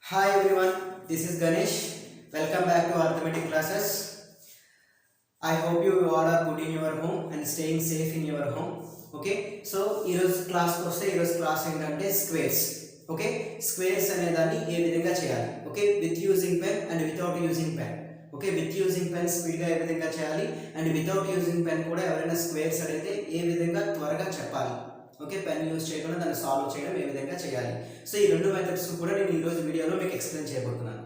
Hi everyone, this is Ganesh. Welcome back to arithmetic classes. I hope you all are good in your home and staying safe in your home. Okay, so ఈరోజు class ఏంటంటే squares. Okay, squares అనే దాన్ని ఏ విధంగా చేయాలి. Okay, with using pen and without using pen. Okay, with using pen స్పీడ్గా ఏ విధంగా చేయాలి and without using pen కూడా ఎవరైనా స్క్వేర్స్ అడిగితే ఏ విధంగా త్వరగా చెప్పాలి. ఓకే, పెన్ యూజ్ చేయకుండా దాన్ని సాల్వ్ చేయడం ఏ విధంగా చేయాలి. సో ఈ రెండు మెథడ్స్ కూడా నేను ఈరోజు వీడియోలో మీకు ఎక్స్ప్లెయిన్ చేయబోతున్నాను.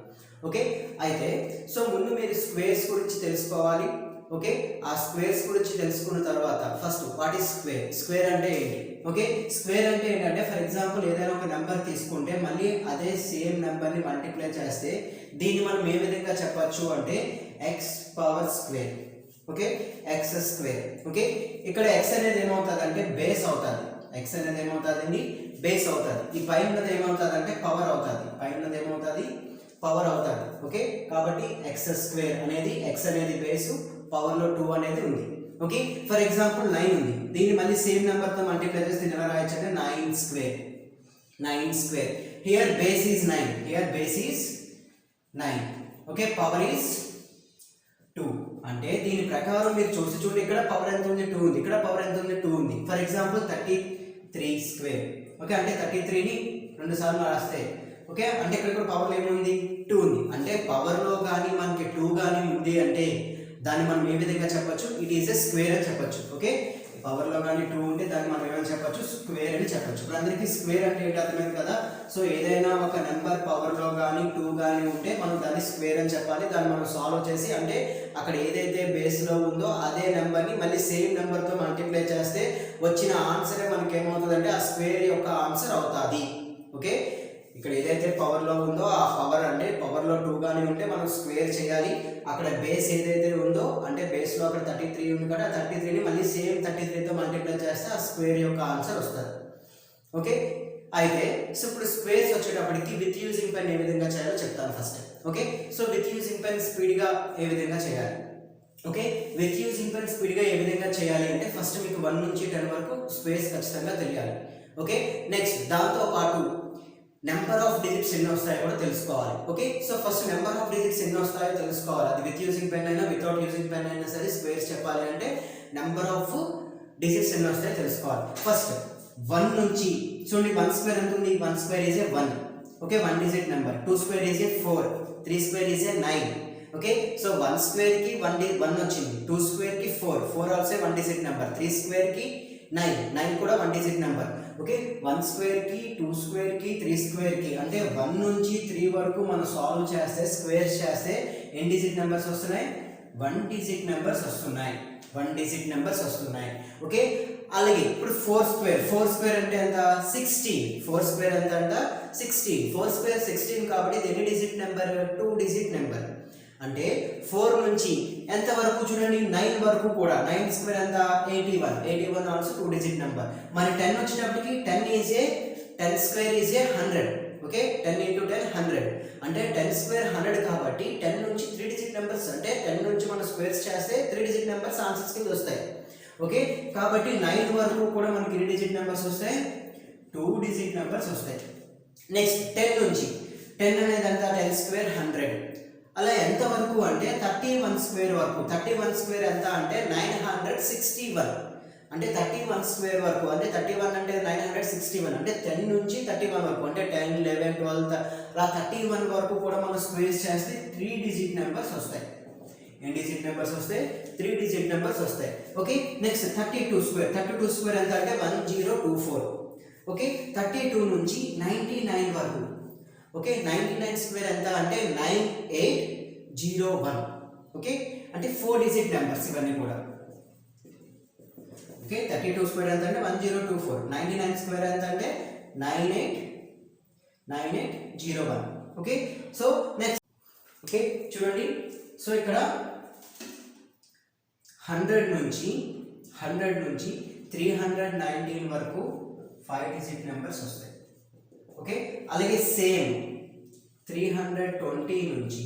ఓకే, అయితే సో ముందు మీరు స్క్వేర్స్ గురించి తెలుసుకోవాలి. ఓకే, ఆ స్క్వేర్స్ గురించి తెలుసుకున్న తర్వాత first what is square. Square అంటే ఏంటి? ఓకే, స్క్వేర్ అంటే ఏంటంటే ఫర్ ఎగ్జాంపుల్ ఏదైనా ఒక నెంబర్ తీసుకుంటే మళ్ళీ అదే సేమ్ నెంబర్ని మల్టిప్లై చేస్తే దీన్ని మనం ఏ విధంగా చెప్పచ్చు అంటే X power square. Okay, X square. Okay, ఇక్కడ ఎక్స్ అనేది ఏమవుతుంది అంటే బేస్ అవుతుంది. ఎక్స్ అనేది ఏమవుతుంది? బేస్ అవుతుంది. ఈ పైన ఉన్నది ఏమవుతుంది అంటే పవర్ అవుతుంది. పైన ఉన్నది ఏమవుతుంది? పవర్ అవుతుంది. ఓకే, కాబట్టి ఎక్స్ స్క్వేర్ అనేది ఎక్స్ అనేది బేసు, పవర్లో 2 అనేది ఉంది. ఓకే, ఫర్ ఎగ్జాంపుల్ 9 ఉంది. దీన్ని మళ్ళీ సేమ్ నెంబర్తో మల్టిప్లై చేస్తే ఎలా రాయొచ్చు అంటే 9 square. 9 square. Here base is 9. Here base is 9. Okay, power is 2. అంటే దీని ప్రకారం మీరు చూడండి, ఇక్కడ పవర్ ఎంత ఉంది? 2 ఉంది. ఇక్కడ పవర్ ఎంత ఉంది? 2 ఉంది. For example 33 square. ఓకే, అంటే 33ని 2 సార్లు రాస్తే ఓకే, అంటే ఇక్కడ పవర్ ఏముంది? 2 ఉంది. అంటే పవర్లో కానీ మనకి 2 కానీ ఉంది అంటే దాన్ని మనం ఏ విధంగా చెప్పొచ్చు? ఇట్ ఈస్ ఎ స్క్వేర్ అని చెప్పొచ్చు. ఓకే, పవర్లో కానీ 2 ఉంటే దాన్ని మనం ఏమని చెప్పొచ్చు? స్క్వేర్ అని చెప్పొచ్చు. ఇప్పుడు అందరికీ స్క్వేర్ అంటే ఏంటి అర్థమైంది కదా. సో ఏదైనా ఒక నెంబర్ పవర్లో కానీ 2 కానీ ఉంటే మనం దాన్ని స్క్వేర్ అని చెప్పాలి. దాన్ని మనం సాల్వ్ చేసి అంటే అక్కడ ఏదైతే బేస్లో ఉందో అదే నెంబర్ని మళ్ళీ సేమ్ నెంబర్తో మల్టిప్లై చేస్తే వచ్చిన ఆన్సరే మనకి ఏమవుతుంది అంటే ఆ స్క్వేర్ యొక్క ఆన్సర్ అవుతుంది. ఓకే, ఇక్కడ ఏదైతే పవర్లో ఉందో ఆ పవర్ అంటే పవర్లో 2 కానీ ఉంటే మనం స్క్వేర్ చేయాలి. అక్కడ బేస్ ఏదైతే ఉందో అంటే బేస్లో అక్కడ 33 ఉంది కదా, 33ని మళ్ళీ సేమ్ 33తో మల్టిప్లై చేస్తే ఆ స్క్వేర్ యొక్క ఆన్సర్ వస్తుంది. ఓకే, అయితే సో ఇప్పుడు స్క్వేర్స్ వచ్చేటప్పటికి విత్ యూజింగ్ పెన్ ఏ విధంగా చేయాలో చెప్తాను first. Okay, so with using pen స్పీడ్గా ఏ విధంగా చేయాలి. ఓకే, విత్ యూజింగ్ పెన్ స్పీడ్గా ఏ విధంగా చేయాలి అంటే ఫస్ట్ మీకు 1 నుంచి 10 వరకు స్క్వేర్స్ ఖచ్చితంగా తెలియాలి. ఓకే, నెక్స్ట్ దాంతో పాటు నెంబర్ ఆఫ్ డిజిట్స్ ఎన్ని వస్తాయో కూడా తెలుసుకోవాలి. Okay, so first number of digits ఎన్ని వస్తాయో తెలుసుకోవాలి. అది విత్ యూజింగ్ పెన్ అయినా వితౌట్ యూజింగ్ పెన్ అయినా సరే స్క్వేర్స్ చెప్పాలి అంటే నెంబర్ ఆఫ్ డిజిట్స్ ఎన్ని వస్తాయో తెలుసుకోవాలి. ఫస్ట్ 1 నుంచి చూడండి, 1 స్క్వేర్ ఎంత ఉంది? 1 square is a 1. Okay, 1 digit number. 2 square is a 4. 3 square is a 9. Okay, so 1 square కి 1 వచ్చింది. 2 స్క్వేర్ కి 4 ఆల్సో 1 డిజిట్ నెంబర్. 3 స్క్వేర్ కి 9 కూడా 1 డిజిట్ నెంబర్. ఓకే, 1 స్క్వేర్ కి 2 స్క్వేర్ కి 3 స్క్వేర్ కి అంటే 1 నుంచి 3 వరకు మనం సాల్వ్ చేస్తే స్క్వేర్స్ చేస్తే ఎన్ని డిజిట్ నెంబర్స్ వస్తున్నాయి? 1 డిజిట్ నెంబర్స్ వస్తున్నాయి. 1 డిజిట్ నెంబర్స్ వస్తున్నాయి. ఓకే, అలాగే ఇప్పుడు 4 స్క్వేర్ అంటే ఎంత? 16. 4 స్క్వేర్ ఎంత అంట? 16. 4 స్క్వేర్ 16 కాబట్టి ఇది ఎన్ని డిజిట్ నెంబర్? 2 digit number. అంటే 4 నుంచి ఎంత వరకు చూడండి? 9 వరకు కూడా. 9 స్క్వేర్ ఎంత? 81 ఆల్సో 2 డిజిట్ నెంబర్. మరి 10 వచ్చేటప్పటికి 10 square is a 100. Okay, 10 into 10 100 అంటే 10 స్క్వేర్ 100 కాబట్టి 10 నుంచి 3 డిజిట్ నెంబర్స్ అంటే 10 నుంచి మనం స్క్వేర్స్ చేస్తే 3 డిజిట్ నెంబర్స్ ఆన్సర్స్ కింద వస్తాయి. ఓకే, కాబట్టి 9 వరకు కూడా మనకి ఎన్ని డిజిట్ నెంబర్స్ వస్తాయి? 2 డిజిట్ నెంబర్స్ వస్తాయి. నెక్స్ట్ 10 నుంచి 10 అనేది ఎంత? 10 స్క్వేర్ 100. అలా ఎంత వరకు అంటే 31 స్క్వేర్ వరకు. 31 స్క్వేర్ ఎంత అంటే 961. అంటే 31 స్క్వేర్ వరకు అంటే 31 అంటే 961 అంటే 10 నుంచి 31 వరకు అంటే 10, 11, 12 అలా 31 వరకు కూడా మనం స్క్వేర్స్ చేస్తే 3 డిజిట్ నెంబర్స్ వస్తాయి. ఎన్ని డిజిట్ నెంబర్స్ వస్తాయి? 3 డిజిట్ నెంబర్స్ వస్తాయి. ఓకే, నెక్స్ట్ 32 స్క్వేర్ ఎంత అంటే 1024. ఓకే, 32 నుంచి 99 వరకు. ఓకే, 99 స్క్వేర్ ఎంత అంటే 9801. ఓకే, అంటే 4 డిజిట్ నెంబర్స్ ఇవన్నీ కూడా. ఓకే, 32 స్క్వేర్ ఎంత అంటే 1024. 99 స్క్వేర్ ఎంత అంటే 9801. ఓకే, సో నెక్స్ట్ ఓకే చూడండి, సో ఇక్కడ 100 నుంచి 319 వరకు 5 డిజిట్ నెంబర్స్ వస్తాయి. ఓకే, అలాగే సేమ్ 320 నుంచి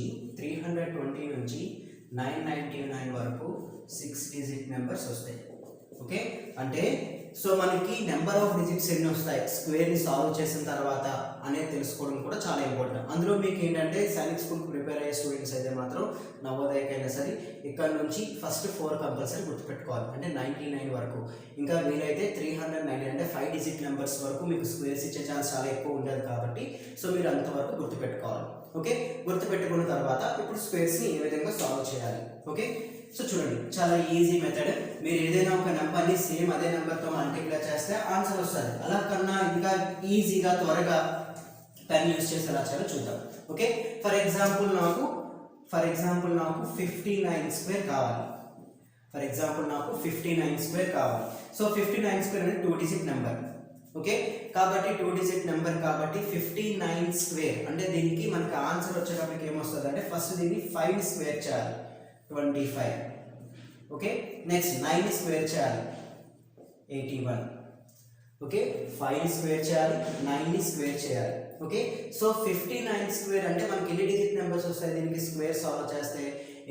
999 వరకు 6 డిజిట్ నెంబర్స్ వస్తాయి. ఓకే, అంటే సో మనకి నెంబర్ ఆఫ్ డిజిట్స్ ఎన్ని వస్తాయి స్క్వేర్ని సాల్వ్ చేసిన తర్వాత అనేది తెలుసుకోవడం కూడా చాలా ఇంపార్టెంట్. అందులో మీకు ఏంటంటే సైనిక్ స్కూల్ ప్రిపేర్ అయ్యే స్టూడెంట్స్ అయితే మాత్రం నవోదయకైనా సరే ఇక్కడ నుంచి ఫస్ట్ 4 కంపల్సరీ గుర్తుపెట్టుకోవాలి, అంటే 99 వరకు. ఇంకా వీలైతే 390 అంటే 5 డిజిట్ నెంబర్స్ వరకు మీకు స్క్వేర్స్ ఇచ్చే ఛాన్స్ చాలా ఎక్కువ ఉండదు కాబట్టి సో మీరు అంతవరకు గుర్తుపెట్టుకోవాలి. ఓకే, గుర్తుపెట్టుకున్న తర్వాత ఇప్పుడు స్క్వేర్స్ని ఏ విధంగా సాల్వ్ చేయాలి. ఓకే, సో చూడండి చాలా ఈజీ మెథడ్. మీరు ఏదైనా ఒక నెంబర్ని సేమ్ అదే నెంబర్తో మల్టిప్లై చేస్తే ఆన్సర్ వస్తుంది. అలా కన్నా ఇంకా ఈజీగా త్వరగా పెన్ యూజ్ చేసి ఎలా చేయాలో చూద్దాం. ఓకే, ఫర్ ఎగ్జాంపుల్ నాకు 59 స్క్వేర్ కావాలి. ఫర్ ఎగ్జాంపుల్ నాకు 59 స్క్వేర్ కావాలి. సో 59 స్క్వేర్ అనేది 2 డిజిట్ నెంబర్. ఓకే, కాబట్టి 2 డిజిట్ నెంబర్ కాబట్టి 59 స్క్వేర్ అంటే దీనికి మనకి ఆన్సర్ వచ్చేటప్పటికి ఏమొస్తుంది అంటే ఫస్ట్ దీన్ని 5 స్క్వేర్ చేయాలి, 25. ఓకే, నెక్స్ట్ 9 స్క్వేర్ చేయాలి, 81. ఓకే, 5 స్క్వేర్ చేయాలి, 9 స్క్వేర్ చేయాలి. ఓకే, సో 59 స్క్వేర్ అంటే మనకి ఎన్ని డిజిట్ నెంబర్స్ వస్తాయి దీనికి స్క్వేర్ సాల్వ్ చేస్తే?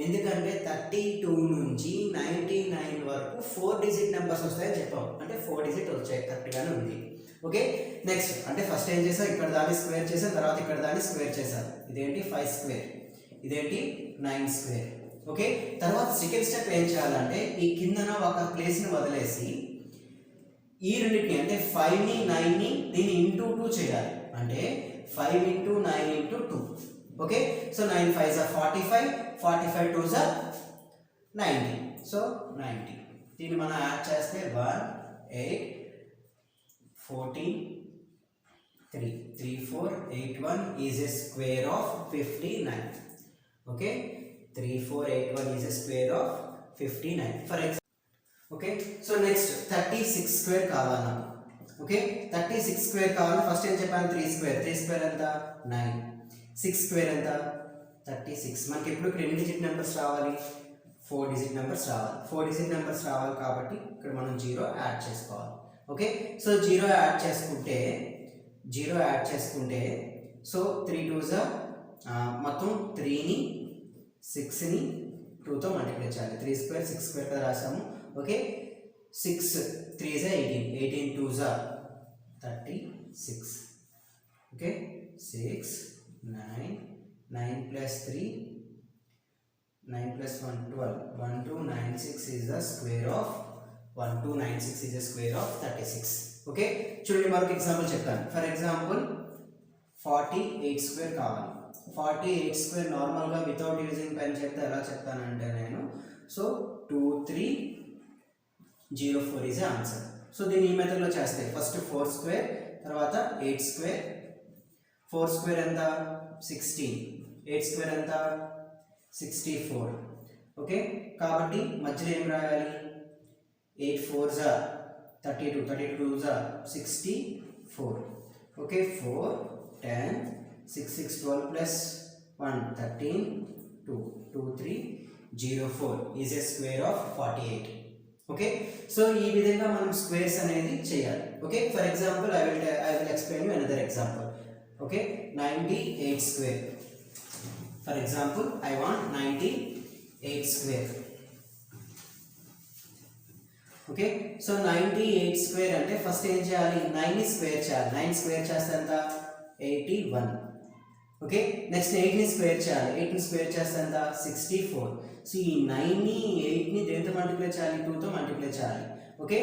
ఎందుకంటే 32 నుంచి 99 వరకు 4 డిజిట్ నెంబర్స్ వస్తాయని చెప్పాం, అంటే 4 డిజిట్ వచ్చాయి, కరెక్ట్గానే ఉంది. ఓకే, నెక్స్ట్ అంటే ఫస్ట్ ఏం చేసాం, ఇక్కడ దాన్ని స్క్వేర్ చేసాం, తర్వాత ఇక్కడ దాన్ని స్క్వేర్ చేసాం. ఇదేంటి 5 స్క్వేర్, ఇదేంటి 9 స్క్వేర్. ఓకే, తర్వాత సెకండ్ స్టెప్ ఏం చేయాలంటే ఈ కిందన ఒక ప్లేస్ని వదిలేసి ఈ రెండింటిని అంటే 5ని 9ని దీన్ని ఇంటూ 2 చేయాలి, అంటే 5 × 9 × 2. Okay, so 9 5s are 45, 45 2s are 90. So 90 దీన్ని మనం యాడ్ చేస్తే 1 8 14 3 3 4 8 1 is a square of 59. Okay, 3 4 8 1 is a square of 59 for example. Okay, so next 36 square కావాలి నాకు. ఓకే, 36 స్క్వేర్ కావాలి. ఫస్ట్ ఏం చెప్పాను, 3 స్క్వేర్. 3 స్క్వేర్ ఎంత 9, 6 స్క్వేర్ ఎంత 36. మనకి ఎప్పుడు ఇక్కడ ఎన్ని డిజిట్ నెంబర్స్ రావాలి, 4 డిజిట్ నెంబర్స్ రావాలి. 4 డిజిట్ నెంబర్స్ రావాలి కాబట్టి ఇక్కడ మనం 0 యాడ్ చేసుకోవాలి. ఓకే, సో 0 యాడ్ చేసుకుంటే సో 3 2s మొత్తం 3ని 6ని 2తో మల్టిప్లై చేయాలి. 3 స్క్వేర్ 6 స్క్వేర్ కదా రాసాము. Okay, 6 3s 18, 18 2s 36. Okay, 6 9 9 plus 3 9 plus 1 12, 1296 is the square of 1296 is the square of 36. Okay, చూడండి మరొక ఎగ్జాంపుల్ చెప్తాను. ఫర్ ఎగ్జాంపుల్ 48 స్క్వేర్ కావాలి. 48 స్క్వేర్ నార్మల్గా వితౌట్ యూజింగ్ పెన్ చెప్తే ఎలా చెప్తానంటే నేను సో 2304 ఈజ్ ఆన్సర్. సో దీన్ని ఈ మెథడ్లో చేస్తే ఫస్ట్ 4 స్క్వేర్, తర్వాత 8 స్క్వేర్. 4 స్క్వేర్ ఎంత 16, 8 స్క్వేర్ ఎంత 64. ఓకే, కాబట్టి మధ్యలో ఏం రాయాలి, 8 4s 32, 32 2s 64. Okay, 4 10 6 6 12 plus 1 13 2 2 3 0 4 is a square of 48. Okay, so ఈ విధంగా మనం స్క్వేర్స్ అనేది చేయాలి. Okay, for example I will explain you another example. Okay, 98 square. For example I want 98 square. Okay, so 98 square అంటే ఫస్ట్ ఏం చేయాలి, 9ని square చేయాలి. 9 square చేస్తే ఎంత 81. ఓకే, నెక్స్ట్ 8ని స్క్వేర్ చేయాలి. 8ని స్క్వేర్ చేస్తే ఎంత 64. సో ఈ 9ని 8ని దేంతో మల్టిప్లై చేయాలి, 2తో మల్టిప్లై చేయాలి. ఓకే,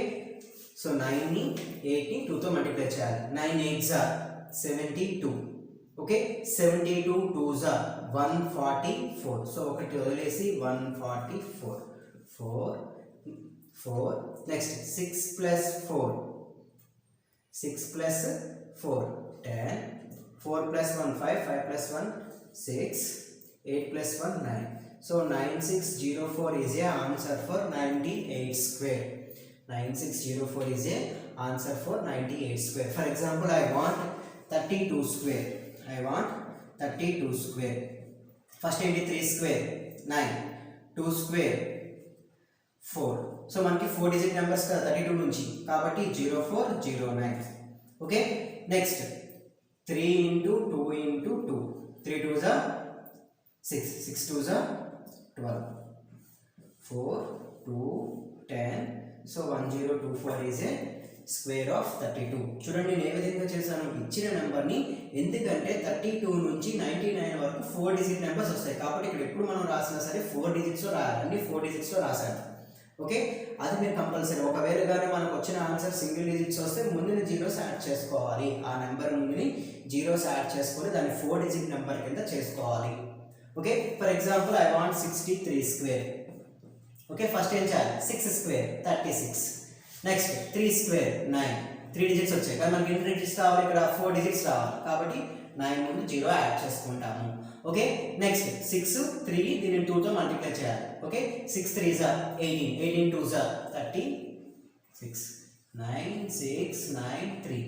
సో 9ని 8ని 2తో మల్టిప్లై చేయాలి. 9 8s 72. Okay, 72 2s 144. సో ఒకటి వదిలేసి 144 4 4. Next 6 plus 4 6 plus 4 10. 4 plus 1 5, 5 plus 1 6, 8 plus 1 9. So 9604 is a answer for 98 square. 9604 is a answer for 98 square. For example, I want 32 square. I want 32 square. First 3 square 9, 2 square 4. So మనకి 4 digit numbers కదా 32 నుంచి, కాబట్టి 0409. Okay, next 3 into 2 into 2. 3 2s are 6, 6 2s are 12. 4 2 10. So 1024 is a square of 32. చూడండి నేను ఏ విధంగా చేశాను, ఇచ్చిన నెంబర్ని, ఎందుకంటే 32 నుంచి 99 వరకు 4 డిజిట్ నెంబర్స్ వస్తాయి కాబట్టి ఇక్కడ ఎప్పుడు మనం రాసినా సరే 4 డిజిట్స్లో రాయాలి. అన్ని 4 డిజిట్స్లో రాశాను. ఓకే, అది మీరు కంపల్సరీ. ఒకవేళ కానీ మనకు వచ్చిన ఆన్సర్ సింగిల్ డిజిట్స్ వస్తే ముందుని జీరోస్ యాడ్ చేసుకోవాలి. ఆ నెంబర్ ముందుని జీరోస్ యాడ్ చేసుకొని దాన్ని 4 డిజిట్ నెంబర్ కింద చేసుకోవాలి. Okay, for example I want 63 square. Okay, first ఏం చేయాలి, 6 స్క్వేర్ 36, నెక్స్ట్ 3 స్క్వేర్ 9. 3 డిజిట్స్ వచ్చాయి కానీ మనకి ఎన్ని డిజిట్స్ రావాలి, ఇక్కడ 4 డిజిట్స్ రావాలి కాబట్టి 9 ముందు 0 యాడ్ చేసుకుంటాము. ఓకే, నెక్స్ట్ 6 3 దీన్ని 2తో మల్టిప్లై చేయాలి. ఓకే, 6 3 జా 18, 18 2 జా 36, 9 6 9 3.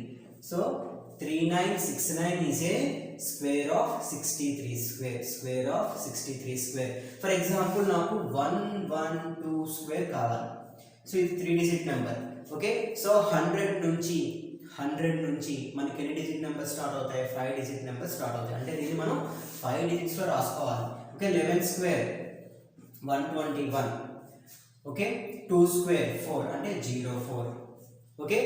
So 3969 is a square of 63 square. Square of 63 square. For example, నాకు 112 square కావాలి. సో ఇది 3 డిజిట్ నెంబర్. ఓకే, సో 100 నుంచి మనకి ఎన్ని డిజిట్ నెంబర్ స్టార్ట్ అవుతాయి, 5 డిజిట్ నెంబర్ స్టార్ట్ అవుతాయి. అంటే దీన్ని మనం 5 డిజిట్స్లో రాసుకోవాలి. Okay, 11 square 121. ఓకే, 2 స్క్వేర్ 4 అంటే 04. ఓకే,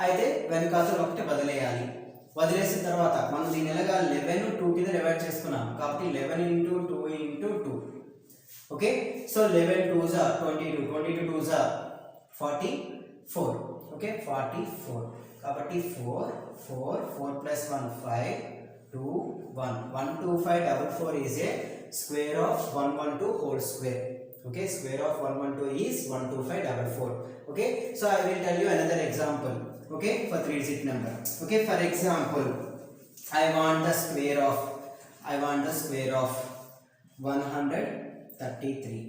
అయితే వెనకాతలు ఒకటి వదిలేయాలి. వదిలేసిన తర్వాత మనం దీని ఎలాగా 11 2 కింద డివైడ్ చేసుకున్నాం కాబట్టి 11 into 2 into 2. ఓకే, సో 11 2 జా 22, 22 2 జా 44. ఓకే, 44 కాబట్టి 4 4 4 plus 1 5 2 1 12544 is a square of 112 whole square. Okay, square of 112 is 12544. Okay, so I will tell you another example. Okay, for 3 digit number. Okay, for example, I want the square of 133.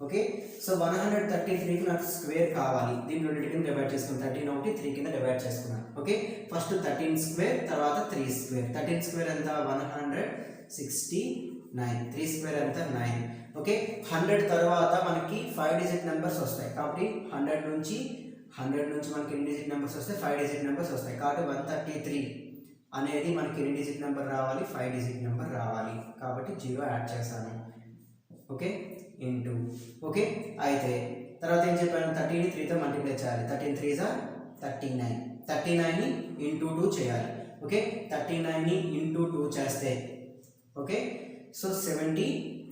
Okay, so 133 కి నాకు square కావాలి. దీన్ని రెండింటిని divide చేసుకున్నాను. 13 ఒకటి 3 కింద divide చేసుకున్నాను. Okay, first 13 square తర్వాత 3 స్క్వేర్. 13 స్క్వేర్ ఎంత 169, 3 స్క్వేర్ ఎంత 9. ఓకే, 100 తర్వాత మనకి 5 డిజిట్ నెంబర్స్ వస్తాయి కాబట్టి 100 నుంచి మనకి ఎన్ని డిజిట్ నెంబర్స్ వస్తాయి, 5 డిజిట్ నెంబర్స్ వస్తాయి కాబట్టి 133 అనేది మనకి ఎన్ని డిజిట్ నెంబర్ రావాలి, 5 డిజిట్ నెంబర్ రావాలి కాబట్టి 0 యాడ్ చేశాను. Okay, into. ఓకే, అయితే తర్వాత ఏం చెప్పాను, 30ని 3తో మల్టిప్లై చేయాలి. 13 3 జా 39, 39ని ఇంటూ 2 చేయాలి. ఓకే, 39ని ఇంటూ 2 చేస్తే ఓకే, సో 70,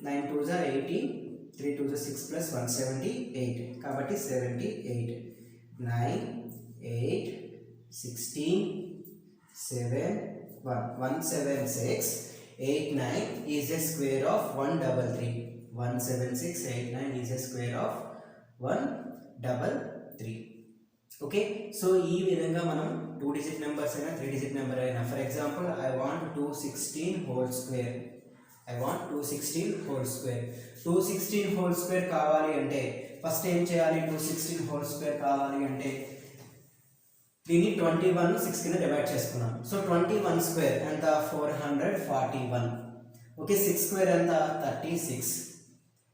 9 2 జా 80, 3 2 జా 6 ప్లస్ 1 78 కాబట్టి 78, 9 8 16 7 1 176 89 is a square of 133. 17689 is a square of 133. Okay, so ఈ విధంగా మనం 2 డిజిట్ నెంబర్స్ అయినా 3 డిజిట్ నెంబర్ అయినా, for example I want 216 whole square. 216 whole square కావాలి అంటే ఫస్ట్ ఏం చేయాలి, 216 హోల్ స్క్వేర్ కావాలి అంటే దీన్ని 21 6 కింద డివైడ్ చేసుకున్నాం. సో 21 స్క్వేర్ ఎంత 441. ఓకే, 6 స్క్వేర్ ఎంత 36.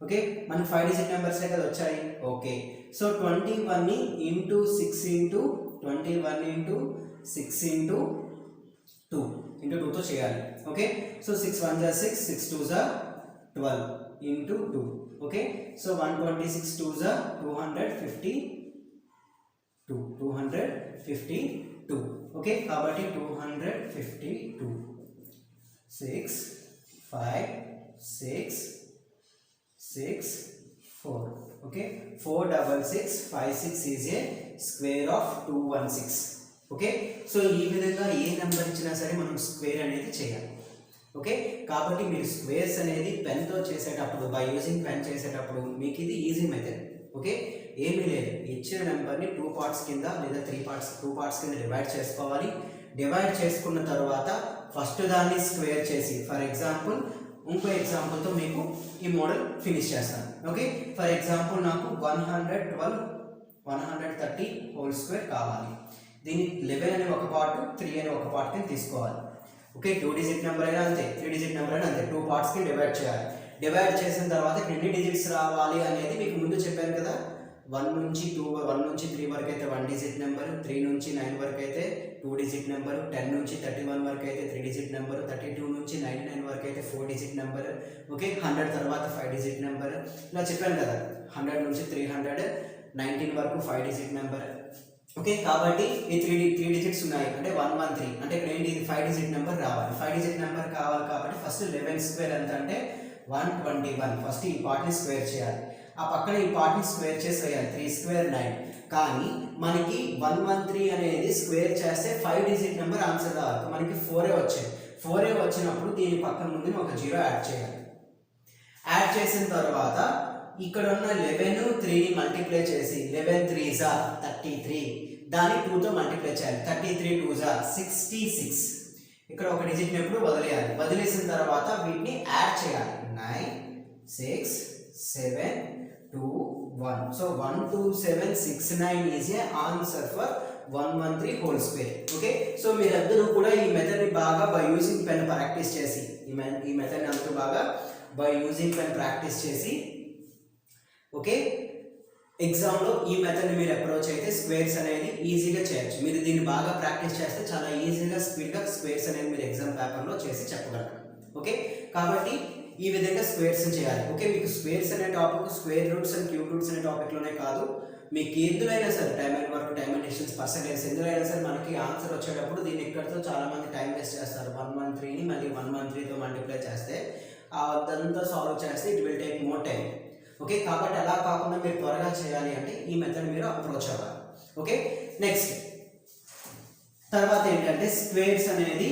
ఓకే, మనకి 5 డిజిట్ నెంబర్స్ కదా వచ్చాయి. ఓకే, సో 21ని into 6 into 21 into 6 into 2 into 2తో చేయాలి. ఓకే, సో 6 1 జా 6, 6 2 జా 12 ఇంటూ 2. ఓకే, సో 126 2 జా 252. ఓకే, కాబట్టి 252 6 5 6 6 4. Okay, 46656 is a square of 216. Okay, so ఈ విధంగా ఏ నెంబర్ ఇచ్చినా సరే మనం స్క్వేర్ అనేది చేయాలి. ఓకే, కాబట్టి మీరు స్క్వేర్స్ అనేది పెన్తో చేసేటప్పుడు, బై యూజింగ్ పెన్ చేసేటప్పుడు మీకు ఇది ఈజీ మెథడ్. ఓకే, ఏమీ లేదు, ఇచ్చిన నెంబర్ని 2 పార్ట్స్ కింద లేదా 2 పార్ట్స్ కింద డివైడ్ చేసుకోవాలి. డివైడ్ చేసుకున్న తర్వాత ఫస్ట్ దాన్ని స్క్వేర్ చేసి, ఫర్ ఎగ్జాంపుల్ ఇంకో ఎగ్జాంపుల్తో మీకు ఈ మోడల్ ఫినిష్ చేస్తాను. ఓకే, ఫర్ ఎగ్జాంపుల్ నాకు 130 హోల్ స్క్వేర్ కావాలి. దీన్ని 11 అనే ఒక పార్ట్, 3 అనే ఒక పార్ట్ కింద తీసుకోవాలి. ఓకే, 2 డిజిట్ నెంబర్ అయినా అంతే, 3 డిజిట్ నెంబర్ అయినా అంతే, 2 పార్ట్స్కి డివైడ్ చేయాలి. డివైడ్ చేసిన తర్వాత ఎన్ని డిజిట్స్ రావాలి అనేది మీకు ముందు చెప్పాను కదా. 1 నుంచి 3 వరకు అయితే 1 డిజిట్ నెంబర్, 3 నుంచి 9 వరకు అయితే 2 డిజిట్ నెంబర్, 10 నుంచి 31 వరకు అయితే 3 డిజిట్ నెంబర్, 32 నుంచి 99 వరకు అయితే 4 డిజిట్ నెంబర్. ఓకే, 100 తర్వాత 5 డిజిట్ నెంబర్. ఇలా చెప్పాను కదా, 100 నుంచి 319 వరకు 5 డిజిట్ నెంబర్. ఓకే, కాబట్టి ఈ త్రీ డిజిట్స్ ఉన్నాయి అంటే 113 అంటే ఇక్కడ ఏంటి ఇది 5 డిజిట్ నెంబర్ రావాలి. 5 డిజిట్ నెంబర్ కావాలి కాబట్టి ఫస్ట్ 11 స్క్వేర్ ఎంత అంటే 121. ఫస్ట్ ఈ పార్ట్ని స్క్వేర్ చేయాలి, ఆ పక్కన ఈ పార్ట్ని స్క్వేర్ చేసి వేయాలి. 3 స్క్వేర్ 9. కానీ మనకి 113 అనేది స్క్వేర్ చేస్తే 5 డిజిట్ నెంబర్ ఆన్సర్ రావాలి. మనకి 4 వచ్చాయి. 4 వచ్చినప్పుడు దీని పక్కన ముందు ఒక 0 యాడ్ చేయాలి. యాడ్ చేసిన తర్వాత ఇక్కడ ఉన్న 11 3ని మల్టిప్లై చేసి 11 3s are 33, దాన్ని 2తో మల్టిప్లై చేయాలి. 33 2s are 66. ఇక్కడ ఒక డిజిట్ ఎప్పుడు వదిలేయాలి. వదిలేసిన తర్వాత వీటిని యాడ్ చేయాలి. 9 6 7 2 1. So 12769 is a answer for 113 whole square. Okay, so మీరందరూ కూడా ఈ మెథడ్ని బాగా బై యూజింగ్ పెన్ ప్రాక్టీస్ చేసి ఈ మెథడ్ని అందరూ బాగా బై యూజింగ్ పెన్ ప్రాక్టీస్ చేసి ఓకే ఎగ్జామ్లో ఈ మెథడ్ని మీరు అప్రోచ్ అయితే స్క్వేర్స్ అనేది ఈజీగా చేయొచ్చు. మీరు దీన్ని బాగా ప్రాక్టీస్ చేస్తే చాలా ఈజీగా స్పీడ్గా స్క్వేర్స్ అనేది మీరు ఎగ్జామ్ పేపర్లో చేసి చెప్పగలరు. ఓకే, కాబట్టి ఈ విధంగా స్క్వేర్స్ చేయాలి. ఓకే, మీకు స్క్వేర్స్ అనే topic square roots and cube roots అనే టాపిక్లోనే కాదు, మీకు ఎందులైనా సరే time and work, time and distance, percentage ఎందులైనా సరే మనకి ఆన్సర్ వచ్చేటప్పుడు దీన్ని ఇక్కడితో చాలామంది టైం వేస్ట్ చేస్తారు. 113ని మళ్ళీ 113తో మల్టిప్లై చేస్తే అదంతా సాల్వ్ చేస్తే it will take more time. Okay, కాబట్టి అలా కాకుండా మీరు త్వరగా చేయాలి అంటే ఈ మెథడ్ మీరు అప్రోచ్ అవ్వాలి. ఓకే, నెక్స్ట్ తర్వాత ఏంటంటే స్క్వేర్స్ అనేది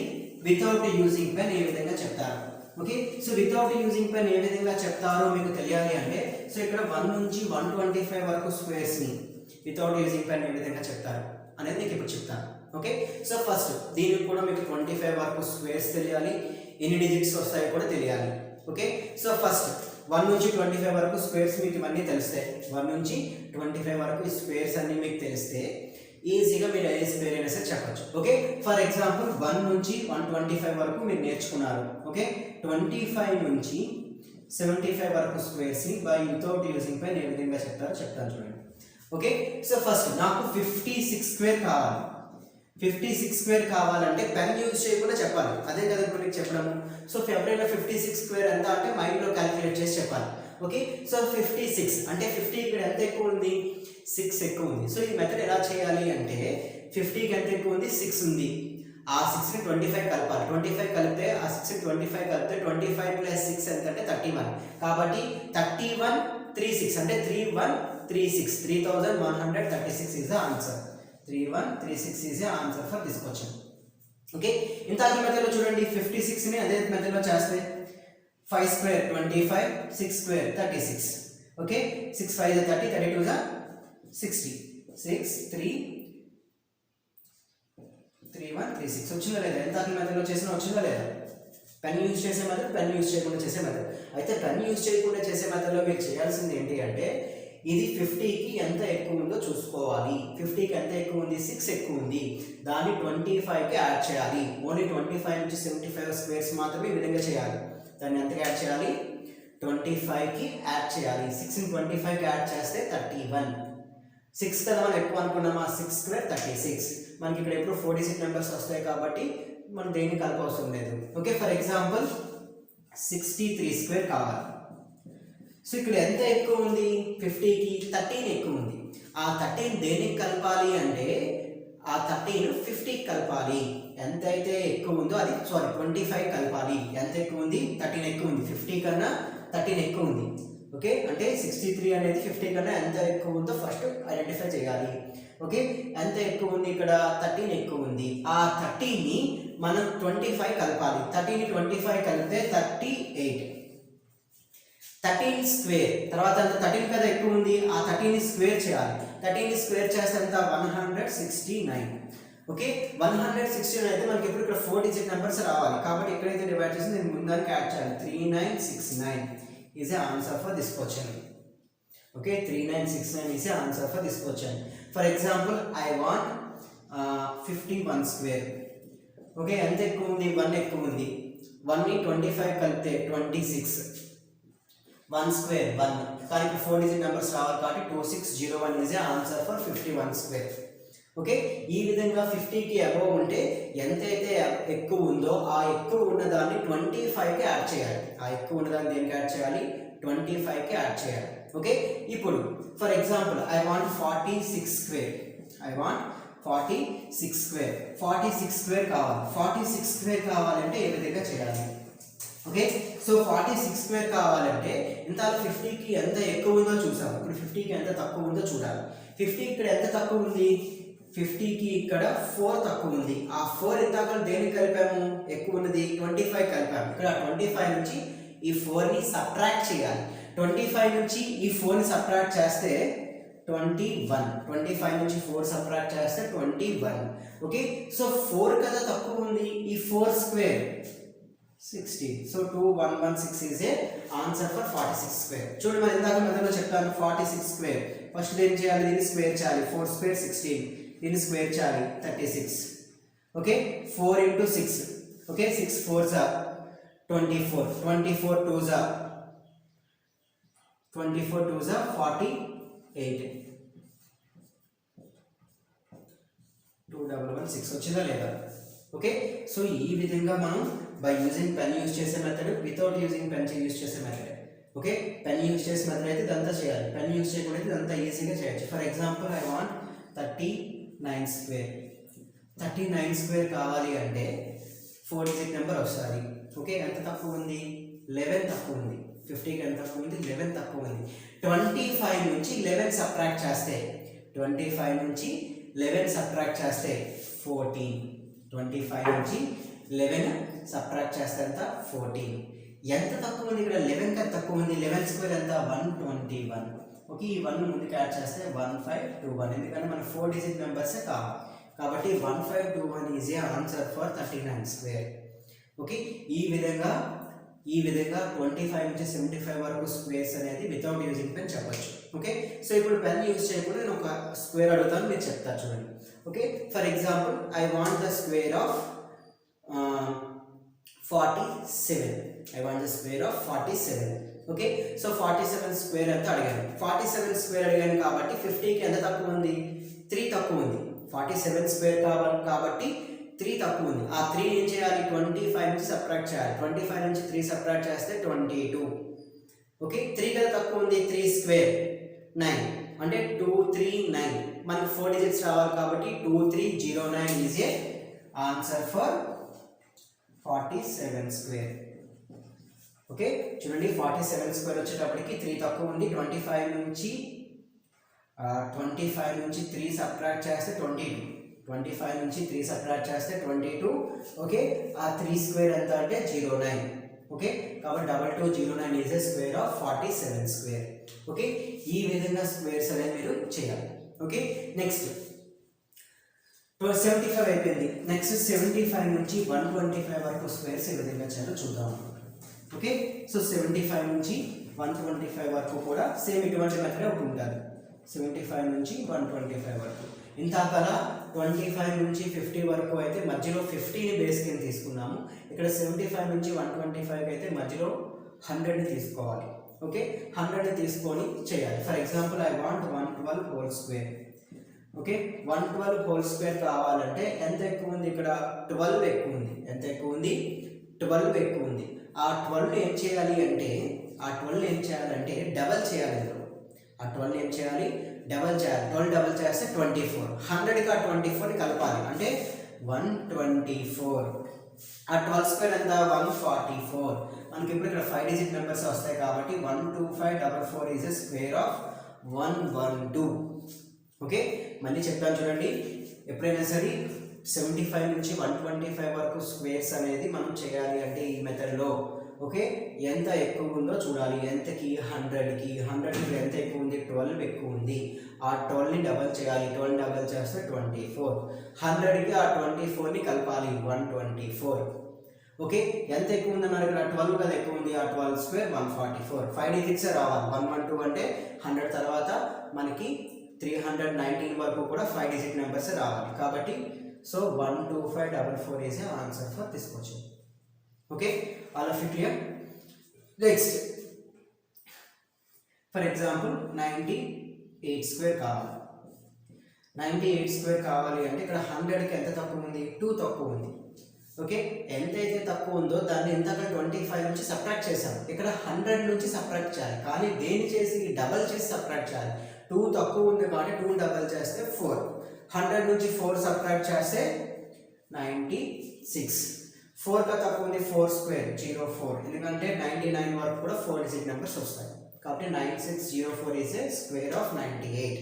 వితౌట్ యూజింగ్ పెన్ ఏ విధంగా చెప్తారు. Okay, so without using pen ఏ విధంగా చెప్తారో మీకు తెలియాలి అంటే సో ఇక్కడ 1 నుంచి 125 వరకు స్క్వేర్స్ని వితౌట్ యూజింగ్ పెన్ ఏ విధంగా చెప్తారు అనేది మీకు ఇప్పుడు చెప్తాను. ఓకే, సో ఫస్ట్ దీనికి కూడా మీకు 25 వరకు స్క్వేర్స్ తెలియాలి, ఎన్ని డిజిట్స్ వస్తాయో కూడా తెలియాలి. ఓకే, సో ఫస్ట్ 1 నుంచి 25 వరకు స్క్వేర్స్ మీకు ఇవన్నీ తెలిస్తాయి. 1 నుంచి 25 వరకు ఈ స్క్వేర్స్ అన్ని మీకు తెలిస్తే ఈజీగా మీరు ఏ స్క్వేర్ అయినా సరే చెప్పచ్చు. ఓకే, ఫర్ ఎగ్జాంపుల్ 1 నుంచి 125 వరకు మీరు నేర్చుకున్నారు. ఓకే, 25 నుంచి 75 వరకు స్క్వేర్స్ని బై వితౌట్ యూజింగ్ పెన్ ఏ విధంగా చెప్తారో చెప్తాను చూడండి. ఓకే, సో ఫస్ట్ నాకు 56 స్క్వేర్ కావాలి. 56 స్క్వేర్ కావాలంటే పెన్ యూజ్ చేయకుండా చెప్పాలి. అదే కదా ఇప్పుడు మీకు చెప్పడము. సో ఫిబ్రవరిలో 56 స్క్వేర్ ఎంత అంటే మైండ్లో క్యాలిక్యులేట్ చేసి చెప్పాలి. ఓకే, సో 56 అంటే 50 ఇక్కడ ఎంత ఎక్కువ ఉంది, 6 ఎక్కువ ఉంది. సో ఈ మెథడ్ ఎలా చేయాలి అంటే 50కి ఎంత ఎక్కువ ఉంది, 6 ఉంది. ఆ 6ని 25 కలపాలి. 25 కలిపితే ఆ 6ని 25 కలిపితే 25 + 6 ఎంత అంటే 31. కాబట్టి 3136 అంటే 3136 3136 is the answer. 3136 is a answer for this question. Okay, ఇంత మెథడ్లో చూడండి 56ని అదే మెథడ్లో చేస్తే 5 స్క్వేర్ 25 6 స్క్వేర్ 36. ఓకే, 6 5 30 32 60 6 3 3136 వచ్చిందా లేదా? ఎంత మెథడ్లో చేసినా వచ్చిందా లేదా? పెన్ యూజ్ చేసే మెథడ్, పెన్ యూజ్ చేయకుండా చేసే మెథడ్. అయితే పెన్ యూజ్ చేయకుండా చేసే మెథడ్లో మీరు చేయాల్సింది ఏంటి అంటే ఇది 50కి ఎంత ఎక్కువ ఉందో చూసుకోవాలి. 50కి ఎంత ఎక్కువ ఉంది, 6 ఎక్కువ ఉంది, దాన్ని 25కి యాడ్ చేయాలి. ఓన్లీ 25 నుంచి 75 స్క్వేర్స్ మాత్రమే ఈ విధంగా చేయాలి. దాన్ని ఎంతకి యాడ్ చేయాలి, 25కి యాడ్ చేయాలి. 6ని 25కి యాడ్ చేస్తే 31. 6 కదా మనం ఎక్కువ అనుకున్నామా, 6 స్క్వేర్ 36. మనకి ఇక్కడ ఎప్పుడు 4 డిజిట్ నెంబర్స్ వస్తాయి కాబట్టి మనం దేన్ని కలపవసరం లేదు. ఓకే, ఫర్ ఎగ్జాంపుల్ 63 స్క్వేర్ కావాలి. సో ఇక్కడ ఎంత ఎక్కువ ఉంది, 50కి 13 ఎక్కువ ఉంది. ఆ 13 దేనికి కలపాలి అంటే ఆ 13 50కి కలపాలి. ఎంతైతే ఎక్కువ ఉందో అది 25 కలపాలి. ఎంత ఎక్కువ ఉంది, 13 ఎక్కువ ఉంది. 50 కన్నా 13 ఎక్కువ ఉంది. ఓకే, అంటే 63 అనేది 50 కన్నా ఎంత ఎక్కువ ఉందో ఫస్ట్ ఐడెంటిఫై చేయాలి. ఓకే, ఎంత ఎక్కువ ఉంది, ఇక్కడ 13 ఎక్కువ ఉంది. ఆ 13ని మనం 25 కలపాలి. 13ని 25 కలిపితే 38. 13 స్క్వేర్ తర్వాత అంత 13 కదా ఎక్కువ ఉంది, ఆ 13ని స్క్వేర్ చేయాలి. 13ని స్క్వేర్ చేస్తే ఎంత 169. ఓకే, 169 అయితే మనకి ఇప్పుడు ఇక్కడ 4 డిజిట్ నెంబర్స్ రావాలి. కాబట్టి ఎక్కడైతే డివైడ్ చేసి నేను ముందానికి యాడ్ చేయాలి. 3969 is a answer for this question. Okay, 3969 is a answer for this question. For example I want 51 square. Okay, ఎంత ఎక్కువ ఉంది, 1 ఎక్కువ ఉంది. 1ని 25 కలిపితే 26. 1 స్క్వేర్ 1, కానీ ఇప్పుడు 4 డిజిట్ నెంబర్స్ రావాలి కాబట్టి 2601 is a answer for 51 square. Okay, ఈ విధంగా 50కి అబోవ్ ఉంటే ఎంతైతే ఎక్కువ ఉందో ఆ ఎక్కువ ఉన్నదాన్ని 25కి యాడ్ చేయాలి. ఆ ఎక్కువ ఉన్నదాన్ని దేనికి యాడ్ చేయాలి, 25కి యాడ్ చేయాలి. ఓకే, ఇప్పుడు for example I want 46 square. I want 46 square. 46 square కావాలి. 46 స్క్వేర్ కావాలంటే ఏ విధంగా చేయాలి? ఓకే, సో 46 స్క్వేర్ కావాలంటే ఇంత 50కి ఎంత ఎక్కువ ఉందో చూసాము. ఇప్పుడు 50కి ఎంత తక్కువ ఉందో చూడాలి. 50 ఇక్కడ ఎంత తక్కువ ఉంది? 50కి ఇక్కడ 4 తక్కువ ఉంది. ఆ 4 ఇందాక దేనికి కలిపాము? ఎక్కువ ఉన్నది 25 కలిపాము. ఇక్కడ 25 నుంచి ఈ 4ని సబ్ట్రాక్ట్ చేయాలి. 25 నుంచి ఈ 4ని సబ్ట్రాక్ట్ చేస్తే 21. 25 నుంచి 4 సబ్ట్రాక్ట్ చేస్తే 21. ఓకే, సో 4 కదా తక్కువ ఉంది. ఈ 4 square 60. So 2116 is a answer for 46 square. చూడండి, మరి ఇందాక మొదట్లో చెప్పాను 46 స్క్వేర్. ఫస్ట్ ఏం చేయాలి? దీన్ని స్క్వేర్ చేయాలి. 4 స్క్వేర్ 16. దీన్ని స్క్వేర్ చేయాలి 36. Okay, 4 into 6. Okay, 6 4s are 24. 24 2s are 48. 2116 వచ్చిందా లేదా? ఓకే, సో ఈ విధంగా మనం బై యూజింగ్ పెన్ యూజ్ చేసే method, without using pen use చేసే మెథడ్. ఓకే, పెన్ యూజ్ చేసే మెథడ్ అయితే ఇదంతా చేయాలి. పెన్ యూజ్ చేయకుండా అయితే ఇదంతా ఈజీగా చేయొచ్చు. For example I want 39 square. 39 square కావాలి అంటే 4 డిజిట్ నెంబర్ వస్తుంది. ఓకే, ఎంత తక్కువ ఉంది? 11 తక్కువ ఉంది. 50కి ఎంత తక్కువ ఉంది? 11 తక్కువ ఉంది. 25 నుంచి 11 సబ్ట్రాక్ట్ చేస్తే 25 నుంచి 11 సబ్ట్రాక్ట్ చేస్తే 14. 25 నుంచి 11 సబ్ట్రాక్ట్ చేస్తే ఎంత? 14. ఎంత తక్కువ ఉంది? ఇక్కడ 11 కన్నా తక్కువ ఉంది. 11 స్క్వేర్ ఎంత? 121. ఓకే, ఈ 1 ముందుకు యాడ్ చేస్తే 1521. ఎందుకంటే మన 4 డిజిట్ నెంబర్సే కావాలి కాబట్టి 1521 is a answer for 39 square. Okay, ఈ విధంగా 25 నుంచి 75 వరకు స్క్వేర్స్ అనేది వితౌట్ యూజింగ్ పెన్ చెప్పొచ్చు. ఓకే, సో ఇప్పుడు పెన్ యూజ్ చేయకుండా నేను ఒక స్క్వేర్ అడుగుతాను, మీరు చెప్తారు చూడండి. Okay, for example I want the square of 47. I want the square of 47. Okay, so 47 square ఎంత అడిగాను? 47 స్క్వేర్ అడిగాను కాబట్టి 50కి ఎంత తక్కువ ఉంది? 3 తక్కువ ఉంది. 47 స్క్వేర్ కావాలి కాబట్టి 3 తక్కువ ఉంది. ఆ 3 ఏం చేయాలి? 25 నుంచి సబ్ట్రాక్ట్ చేయాలి. 25 నుంచి 3 సబ్ట్రాక్ట్ చేస్తే 22. ఓకే, 3 కదా తక్కువ ఉంది. 3 స్క్వేర్ 9 అంటే 239. మనకి 4 డిజిట్స్ రావాలి కాబట్టి 2309 is a answer for 47 square. Okay, చూడండి 47 స్క్వేర్ వచ్చేటప్పటికి 3 తక్కువ ఉంది. 25 నుంచి 3 సబ్ట్రాక్ట్ చేస్తే 22. 25 నుంచి 3 సబ్ట్రాక్ట్ చేస్తే 22. ఓకే, ఆ 3 స్క్వేర్ ఎంత అంటే 09. ఓకే, కాబట్టి 2209 is a square of 47 square. Okay, ఈ విధంగా స్క్వేర్స్ అనేది మీరు చేయాలి. ఓకే, నెక్స్ట్ 75 అయిపోయింది. నెక్స్ట్ 75 నుంచి 125 వరకు స్క్వేర్స్ ఏ విధంగా చేయాలో చూద్దాం. ఓకే, సో 75 నుంచి 125 వరకు కూడా సేమ్ ఇటువంటి మెథడ్ ఒకటి ఉంటుంది. 75 నుంచి 125 వరకు ఇంతకల 25 నుంచి 50 వరకు అయితే మధ్యలో 50ని బేస్ కింద తీసుకున్నాము. ఇక్కడ 75 నుంచి 125 అయితే మధ్యలో 100ని తీసుకోవాలి. ఓకే, 100ని తీసుకొని చేయాలి. For example I want 112 whole square. Okay, 112 whole square కావాలంటే ఎంత ఎక్కువ ఉంది? ఇక్కడ 12 ఎక్కువ ఉంది. ఎంత ఎక్కువ ఉంది? 12 ఎక్కువ ఉంది. ఆ 12 ఏం చేయాలి అంటే డబల్ చేయాలి. ఆ 12 ఏం చేయాలి? డబల్ చేయాలి. 12 డబల్ చేస్తే 24. 100కి ఆ 24ని కలపాలి అంటే 124. ఆ 12 స్క్వేర్ ఎంత? 144. మనకి ఇప్పుడు ఇక్కడ 5 డిజిట్ నెంబర్స్ వస్తాయి కాబట్టి 12544 is a square of 112. Okay, మళ్ళీ చెప్తాను చూడండి. ఎప్పుడైనా సరే 75 నుంచి 125 వరకు స్క్వేర్స్ అనేది మనం చేయాలి అంటే ఈ మెథడ్లో ఓకే ఎంత ఎక్కువ ఉందో చూడాలి. ఎంతకి? 100కి. 100కి ఎంత ఎక్కువ ఉంది? 12 ఎక్కువ ఉంది. ఆ 12ని డబల్ చేయాలి. 12 డబల్ చేస్తే 24. 100కి ఆ 24ని కలపాలి 124. ఓకే, ఎంత ఎక్కువ ఉందన్నారు ఇక్కడ? 12 కదా ఎక్కువ ఉంది. ఆ 12 స్క్వేర్ 144. 5 డిజిట్స్ రావాలి. 112 అంటే 100 తర్వాత మనకి 319 వరకు కూడా 5 డిజిట్ నెంబర్స్ రావాలి కాబట్టి so 12544 is answer for this question. Okay, all of you clear? Next for example 98 square కావాలి. 98 స్క్వేర్ కావాలి అంటే ఇక్కడ 100కి ఎంత తక్కువ ఉంది? 2 తక్కువ ఉంది. ఓకే, ఎంతైతే తక్కువ ఉందో దాన్ని ఇంతగా 25 నుంచి సబ్ట్రాక్ట్ చేసాం. ఇక్కడ 100 నుంచి సబ్ట్రాక్ట్ చేయాలి కానీ దేని చేసి? డబల్ చేసి సబ్ట్రాక్ట్ చేయాలి. 2 తక్కువ ఉంది కాబట్టి 2 డబల్ చేస్తే 4. 100 నుంచి 4 సబ్ట్రాక్ట్ చేస్తే 96. 4 కా తక్కువ ఉంది 4 స్క్వేర్ 04, ఎందుకంటే 99 వరకు కూడా 4 డిజిట్ నెంబర్స్ వస్తాయి కాబట్టి 9604 is a square of 98.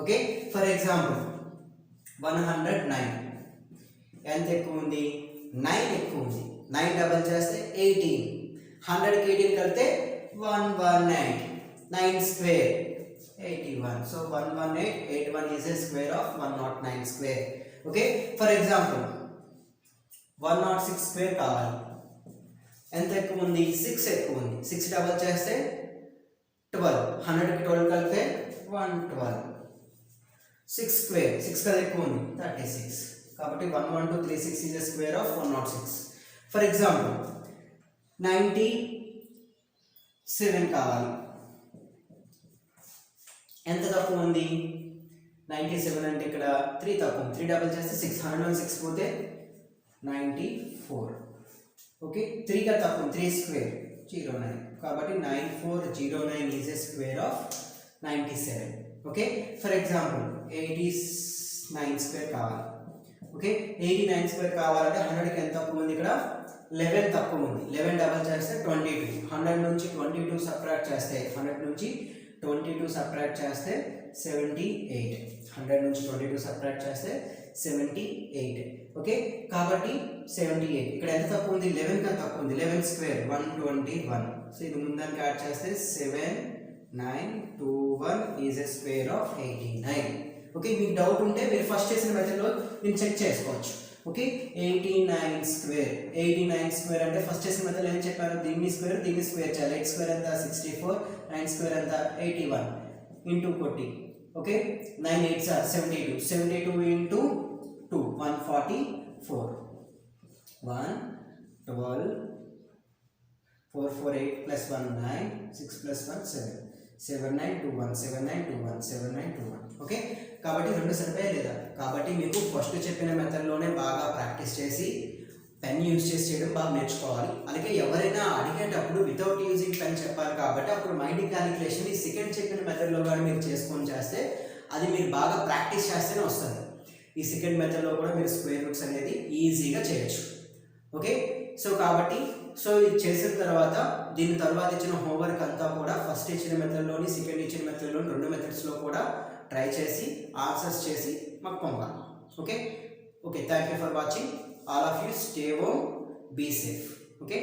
Okay, for example 109 ఎంత ఎక్కువ ఉంది 9 ఎక్కువ ఉంది. 9 డబల్ చేస్తే 18, 100కి 18 కలిపితే 118, 9 square 81. So 118, 81 is a square of 109 square. Okay, for example 106 square కావాలి. ఎంత ఎక్కువ ఉంది 6 ఎక్కువ ఉంది. 6 డబల్ చేస్తే 12, 100కి 12 కలిపితే 112. 6 స్క్వేర్ 6 కదా ఎక్కువ ఉంది 36, కాబట్టి 11236 is a square of 106. For example 97 కావాలి. ఎంత తక్కువ ఉంది 97 అంటే ఇక్కడ 3 తక్కువ. 3 డబల్ చేస్తే 6, 106 పోతే 94. ఓకే, 3 కా తక్కువ 3 స్క్వేర్ 09, కాబట్టి 9409 is a square of 97. Okay, for example 89 square కావాలి. ఓకే, 89 స్క్వేర్ కావాలంటే 100కి ఎంత తక్కువ ఉంది ఇక్కడ 11 తక్కువ ఉంది. 11 డబల్ చేస్తే 22, 100 నుంచి 22 సబ్ట్రాక్ట్ చేస్తే 100 నుంచి 22 సబ్ట్రాక్ట్ చేస్తే 78, 100 నుంచి 22 సబ్ట్రాక్ట్ చేస్తే 78. ఓకే, కాబట్టి 78 ఇక్కడ ఎంత తక్కువ ఉంది 11 కన్నా తక్కువ ఉంది. 11 స్క్వేర్ 121. సో ఇది ముందానికి యాడ్ చేస్తే 7921 is a square of 89. Okay, మీకు డౌట్ ఉంటే మీరు ఫస్ట్ చేసిన మెథడ్లో మీరు చెక్ చేసుకోవచ్చు. ఓకే, 89 స్క్వేర్ 89 స్క్వేర్ అంటే ఫస్ట్ చేసిన మెథడ్లో ఏం చెప్పారు, దీన్ని స్క్వేర్ చేయాలి. 8 స్క్వేర్ ఎంత 64, 9 స్క్వేర్ ఎంత 81 ఇంటూ కొట్టి. Okay, 9 8s are 72, 72 into 2 144, 112, 4 4 8 plus 1 9, 6 plus 1 7, 7921 7921 7921. Okay, కాబట్టి రెండు సరిపోయే లేదా, కాబట్టి మీకు ఫస్ట్ చెప్పిన మెథడ్లోనే బాగా ప్రాక్టీస్ చేసి పెన్ యూజ్ చేసి చేయడం బాగా నేర్చుకోవాలి. అలాగే ఎవరైనా అడిగేటప్పుడు వితౌట్ యూజింగ్ పెన్ చెప్పాలి కాబట్టి అప్పుడు మైండింగ్ క్యాలిక్యులేషన్ ఈ సెకండ్ చెప్పిన మెథడ్లో కానీ మీరు చేసుకొని చేస్తే అది మీరు బాగా ప్రాక్టీస్ చేస్తేనే వస్తుంది. ఈ సెకండ్ మెథడ్లో కూడా మీరు స్క్వేర్ రూట్స్ అనేది ఈజీగా చేయొచ్చు. ఓకే, సో కాబట్టి ఇది చేసిన తర్వాత దీని తర్వాత ఇచ్చిన హోంవర్క్ అంతా కూడా ఫస్ట్ ఇచ్చిన మెథడ్లోని సెకండ్ ఇచ్చిన మెథడ్లోని రెండు మెథడ్స్లో కూడా ట్రై చేసి ఆన్సర్స్ చేసి మాకు పంపాలి. Okay, thank you for watching. All of you stay home, be safe. Okay.